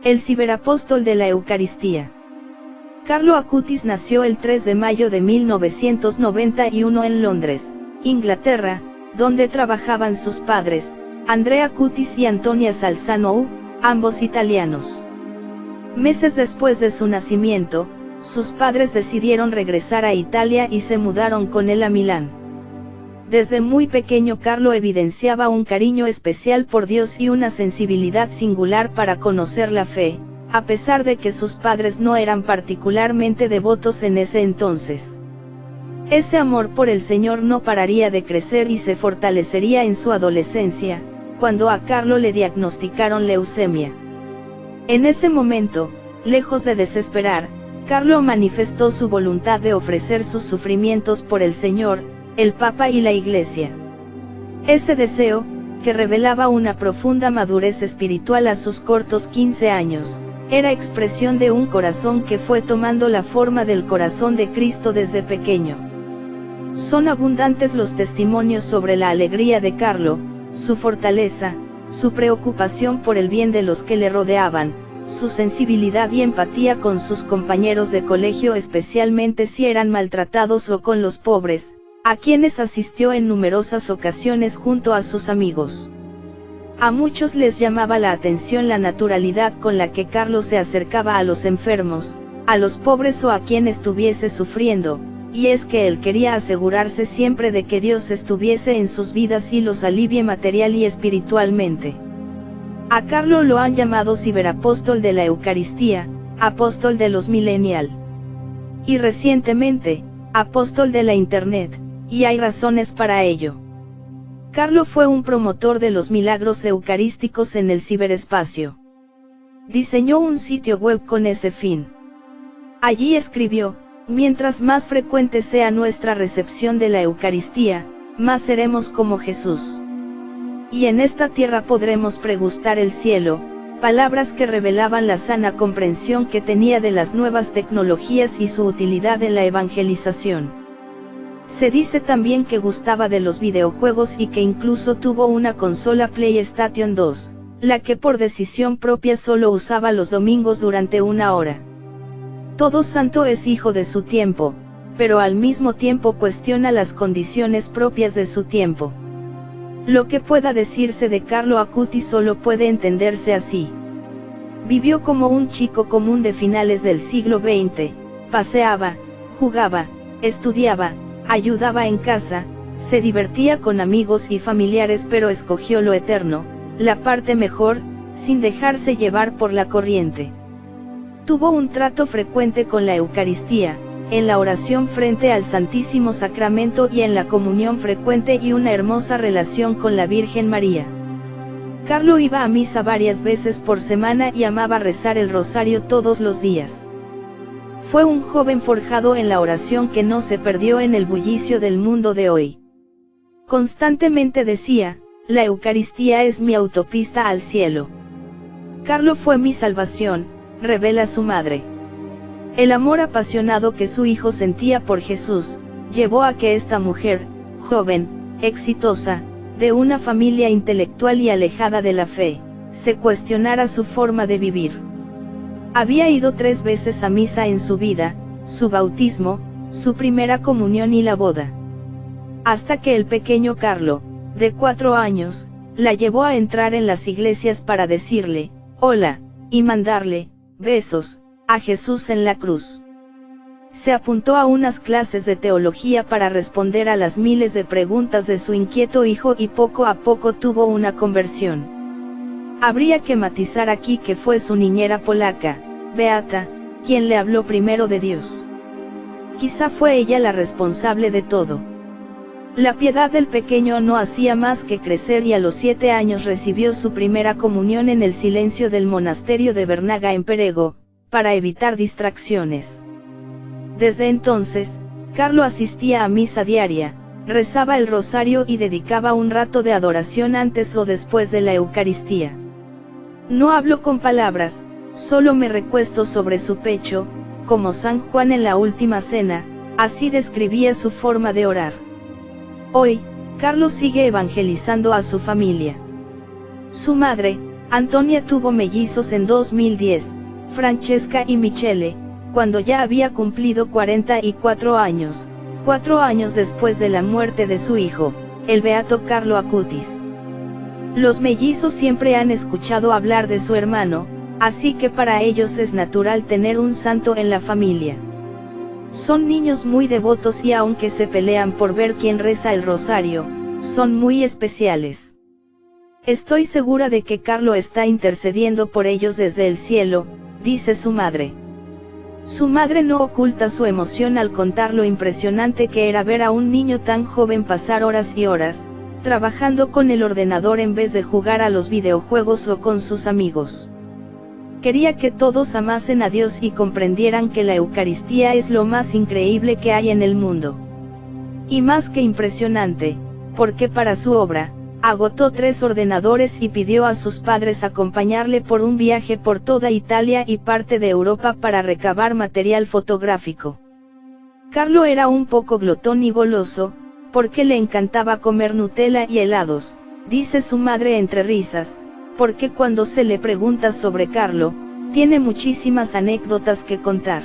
El ciberapóstol de la Eucaristía. Carlo Acutis nació el 3 de mayo de 1991 en Londres, Inglaterra, donde trabajaban sus padres, Andrea Acutis y Antonia Salzano, ambos italianos. Meses después de su nacimiento, sus padres decidieron regresar a Italia y se mudaron con él a Milán. Desde muy pequeño Carlo evidenciaba un cariño especial por Dios y una sensibilidad singular para conocer la fe, a pesar de que sus padres no eran particularmente devotos en ese entonces. Ese amor por el Señor no pararía de crecer y se fortalecería en su adolescencia, cuando a Carlo le diagnosticaron leucemia. En ese momento, lejos de desesperar, Carlo manifestó su voluntad de ofrecer sus sufrimientos por el Señor, el Papa y la Iglesia. Ese deseo, que revelaba una profunda madurez espiritual a sus cortos 15 años, era expresión de un corazón que fue tomando la forma del corazón de Cristo desde pequeño. Son abundantes los testimonios sobre la alegría de Carlo, su fortaleza, su preocupación por el bien de los que le rodeaban, su sensibilidad y empatía con sus compañeros de colegio, especialmente si eran maltratados o con los pobres, a quienes asistió en numerosas ocasiones junto a sus amigos. A muchos les llamaba la atención la naturalidad con la que Carlo se acercaba a los enfermos, a los pobres o a quien estuviese sufriendo, y es que él quería asegurarse siempre de que Dios estuviese en sus vidas y los alivie material y espiritualmente. A Carlo lo han llamado ciberapóstol de la Eucaristía, apóstol de los millennial. Y recientemente, apóstol de la Internet, y hay razones para ello. Carlo fue un promotor de los milagros eucarísticos en el ciberespacio. Diseñó un sitio web con ese fin. Allí escribió: mientras más frecuente sea nuestra recepción de la Eucaristía, más seremos como Jesús. Y en esta tierra podremos pregustar el cielo, palabras que revelaban la sana comprensión que tenía de las nuevas tecnologías y su utilidad en la evangelización. Se dice también que gustaba de los videojuegos y que incluso tuvo una consola PlayStation 2, la que por decisión propia solo usaba los domingos durante 1 hora. Todo santo es hijo de su tiempo, pero al mismo tiempo cuestiona las condiciones propias de su tiempo. Lo que pueda decirse de Carlo Acutis solo puede entenderse así. Vivió como un chico común de finales del siglo XX, paseaba, jugaba, estudiaba, ayudaba en casa, se divertía con amigos y familiares, pero escogió lo eterno, la parte mejor, sin dejarse llevar por la corriente. Tuvo un trato frecuente con la Eucaristía, en la oración frente al Santísimo Sacramento y en la comunión frecuente, y una hermosa relación con la Virgen María. Carlo iba a misa varias veces por semana y amaba rezar el rosario todos los días. Fue un joven forjado en la oración que no se perdió en el bullicio del mundo de hoy. Constantemente decía: la Eucaristía es mi autopista al cielo. Carlo fue mi salvación, revela su madre. El amor apasionado que su hijo sentía por Jesús, llevó a que esta mujer, joven, exitosa, de una familia intelectual y alejada de la fe, se cuestionara su forma de vivir. Había ido 3 veces a misa en su vida, su bautismo, su primera comunión y la boda. Hasta que el pequeño Carlo, de 4 años, la llevó a entrar en las iglesias para decirle: hola, y mandarle besos a Jesús en la cruz. Se apuntó a unas clases de teología para responder a las miles de preguntas de su inquieto hijo y poco a poco tuvo una conversión. Habría que matizar aquí que fue su niñera polaca, Beata, quien le habló primero de Dios. Quizá fue ella la responsable de todo. La piedad del pequeño no hacía más que crecer y a los 7 años recibió su primera comunión en el silencio del monasterio de Bernaga en Perego, para evitar distracciones. Desde entonces, Carlo asistía a misa diaria, rezaba el rosario y dedicaba un rato de adoración antes o después de la Eucaristía. No hablo con palabras, solo me recuesto sobre su pecho, como San Juan en la última cena, así describía su forma de orar. Hoy, Carlo sigue evangelizando a su familia. Su madre, Antonia tuvo mellizos en 2010, Francesca y Michele, cuando ya había cumplido 44 años, 4 años después de la muerte de su hijo, el beato Carlo Acutis. Los mellizos siempre han escuchado hablar de su hermano, así que para ellos es natural tener un santo en la familia. Son niños muy devotos y aunque se pelean por ver quién reza el rosario, son muy especiales. Estoy segura de que Carlo está intercediendo por ellos desde el cielo, dice su madre. Su madre no oculta su emoción al contar lo impresionante que era ver a un niño tan joven pasar horas y horas, trabajando con el ordenador en vez de jugar a los videojuegos o con sus amigos. Quería que todos amasen a Dios y comprendieran que la Eucaristía es lo más increíble que hay en el mundo. Y más que impresionante, porque para su obra, agotó 3 ordenadores y pidió a sus padres acompañarle por un viaje por toda Italia y parte de Europa para recabar material fotográfico. Carlo era un poco glotón y goloso, porque le encantaba comer Nutella y helados, dice su madre entre risas, porque cuando se le pregunta sobre Carlo, tiene muchísimas anécdotas que contar.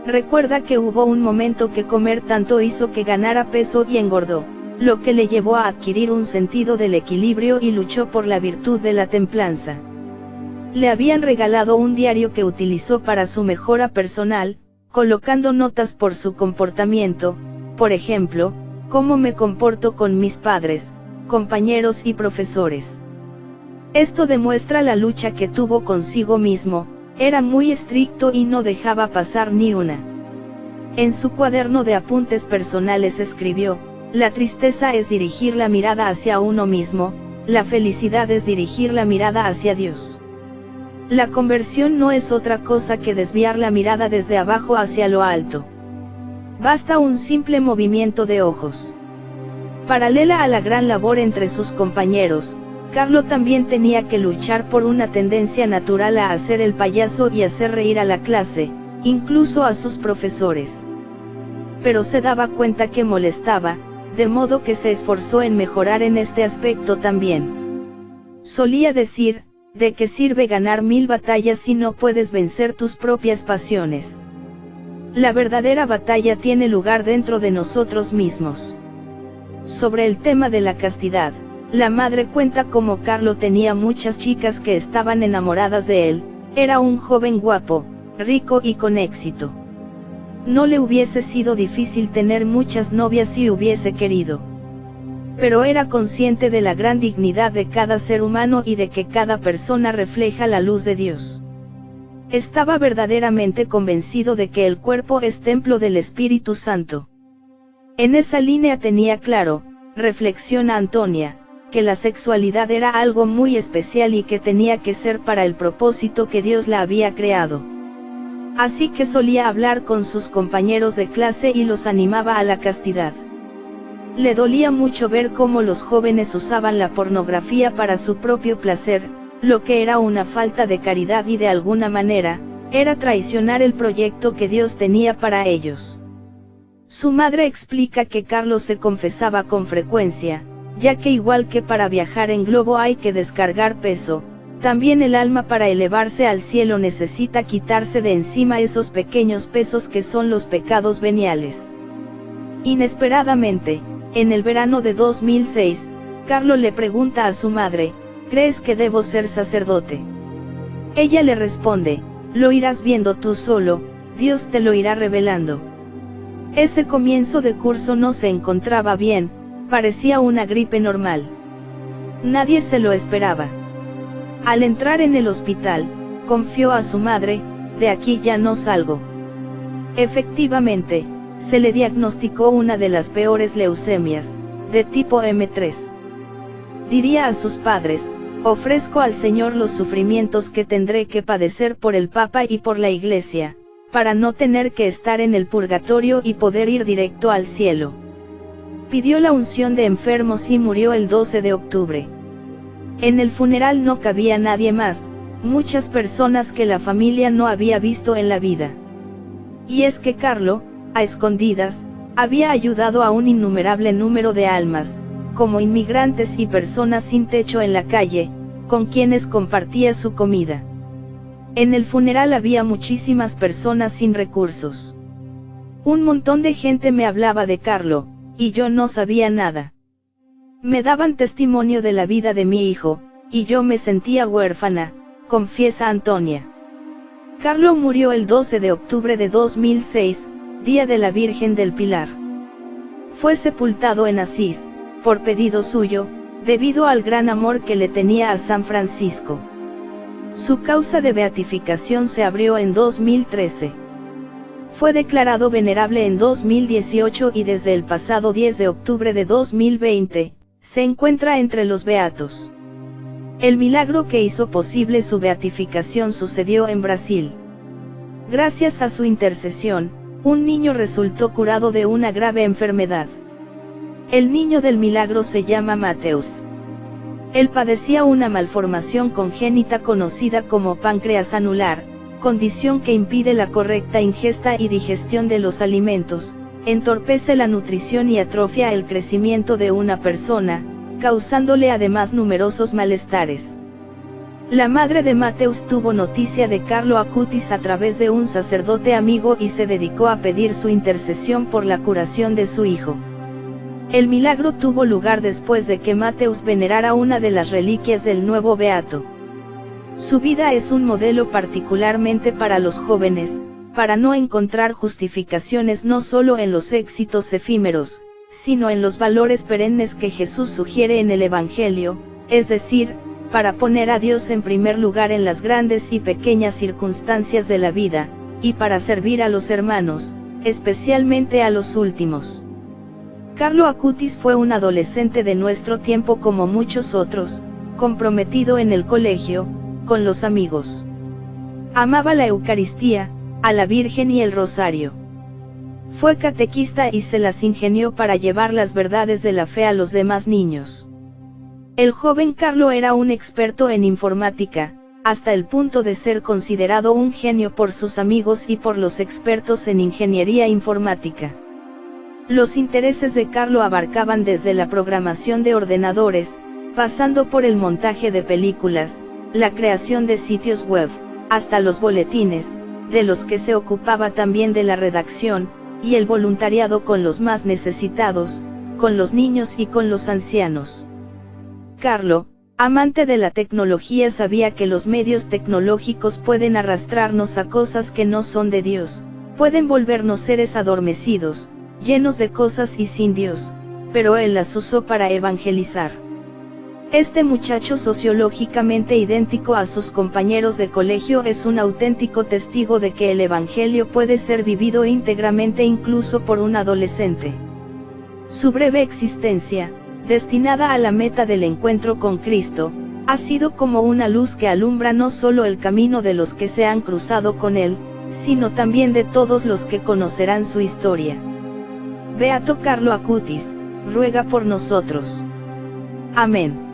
Recuerda que hubo un momento que comer tanto hizo que ganara peso y engordó, lo que le llevó a adquirir un sentido del equilibrio y luchó por la virtud de la templanza. Le habían regalado un diario que utilizó para su mejora personal, colocando notas por su comportamiento, por ejemplo, cómo me comporto con mis padres, compañeros y profesores. Esto demuestra la lucha que tuvo consigo mismo, era muy estricto y no dejaba pasar ni una. En su cuaderno de apuntes personales escribió: la tristeza es dirigir la mirada hacia uno mismo, la felicidad es dirigir la mirada hacia Dios. La conversión no es otra cosa que desviar la mirada desde abajo hacia lo alto. Basta un simple movimiento de ojos. Paralela a la gran labor entre sus compañeros, Carlo también tenía que luchar por una tendencia natural a hacer el payaso y hacer reír a la clase, incluso a sus profesores. Pero se daba cuenta que molestaba, de modo que se esforzó en mejorar en este aspecto también. Solía decir: ¿de qué sirve ganar 1000 batallas si no puedes vencer tus propias pasiones? La verdadera batalla tiene lugar dentro de nosotros mismos. Sobre el tema de la castidad, la madre cuenta cómo Carlo tenía muchas chicas que estaban enamoradas de él, era un joven guapo, rico y con éxito. No le hubiese sido difícil tener muchas novias si hubiese querido. Pero era consciente de la gran dignidad de cada ser humano y de que cada persona refleja la luz de Dios. Estaba verdaderamente convencido de que el cuerpo es templo del Espíritu Santo. En esa línea tenía claro, reflexiona Antonia, que la sexualidad era algo muy especial y que tenía que ser para el propósito que Dios la había creado. Así que solía hablar con sus compañeros de clase y los animaba a la castidad. Le dolía mucho ver cómo los jóvenes usaban la pornografía para su propio placer, lo que era una falta de caridad y de alguna manera, era traicionar el proyecto que Dios tenía para ellos. Su madre explica que Carlos se confesaba con frecuencia, ya que igual que para viajar en globo hay que descargar peso, también el alma para elevarse al cielo necesita quitarse de encima esos pequeños pesos que son los pecados veniales. Inesperadamente, en el verano de 2006, Carlos le pregunta a su madre: ¿crees que debo ser sacerdote? Ella le responde: lo irás viendo tú solo, Dios te lo irá revelando. Ese comienzo de curso no se encontraba bien, parecía una gripe normal. Nadie se lo esperaba. Al entrar en el hospital, confió a su madre: de aquí ya no salgo. Efectivamente, se le diagnosticó una de las peores leucemias, de tipo M3. Diría a sus padres: ofrezco al Señor los sufrimientos que tendré que padecer por el Papa y por la Iglesia, para no tener que estar en el purgatorio y poder ir directo al cielo. Pidió la unción de enfermos y murió el 12 de octubre. En el funeral no cabía nadie más, muchas personas que la familia no había visto en la vida. Y es que Carlo, a escondidas, había ayudado a un innumerable número de almas, como inmigrantes y personas sin techo en la calle, con quienes compartía su comida. En el funeral había muchísimas personas sin recursos. Un montón de gente me hablaba de Carlo, y yo no sabía nada. Me daban testimonio de la vida de mi hijo, y yo me sentía huérfana, confiesa Antonia. Carlo murió el 12 de octubre de 2006, día de la Virgen del Pilar. Fue sepultado en Asís, por pedido suyo, debido al gran amor que le tenía a San Francisco. Su causa de beatificación se abrió en 2013. Fue declarado venerable en 2018 y desde el pasado 10 de octubre de 2020, se encuentra entre los beatos. El milagro que hizo posible su beatificación sucedió en Brasil. Gracias a su intercesión, un niño resultó curado de una grave enfermedad. El niño del milagro se llama Mateus. Él padecía una malformación congénita conocida como páncreas anular, condición que impide la correcta ingesta y digestión de los alimentos, entorpece la nutrición y atrofia el crecimiento de una persona, causándole además numerosos malestares. La madre de Mateus tuvo noticia de Carlo Acutis a través de un sacerdote amigo y se dedicó a pedir su intercesión por la curación de su hijo. El milagro tuvo lugar después de que Mateus venerara una de las reliquias del nuevo beato. Su vida es un modelo particularmente para los jóvenes, para no encontrar justificaciones no solo en los éxitos efímeros, sino en los valores perennes que Jesús sugiere en el Evangelio, es decir, para poner a Dios en primer lugar en las grandes y pequeñas circunstancias de la vida, y para servir a los hermanos, especialmente a los últimos. Carlo Acutis fue un adolescente de nuestro tiempo como muchos otros, comprometido en el colegio, con los amigos. Amaba la Eucaristía, a la Virgen y el Rosario. Fue catequista y se las ingenió para llevar las verdades de la fe a los demás niños. El joven Carlo era un experto en informática, hasta el punto de ser considerado un genio por sus amigos y por los expertos en ingeniería informática. Los intereses de Carlo abarcaban desde la programación de ordenadores, pasando por el montaje de películas, la creación de sitios web, hasta los boletines, de los que se ocupaba también de la redacción, y el voluntariado con los más necesitados, con los niños y con los ancianos. Carlo, amante de la tecnología, sabía que los medios tecnológicos pueden arrastrarnos a cosas que no son de Dios, pueden volvernos seres adormecidos, llenos de cosas y sin Dios, pero él las usó para evangelizar. Este muchacho sociológicamente idéntico a sus compañeros de colegio es un auténtico testigo de que el Evangelio puede ser vivido íntegramente incluso por un adolescente. Su breve existencia, destinada a la meta del encuentro con Cristo, ha sido como una luz que alumbra no solo el camino de los que se han cruzado con él, sino también de todos los que conocerán su historia. Beato Carlo Acutis, ruega por nosotros. Amén.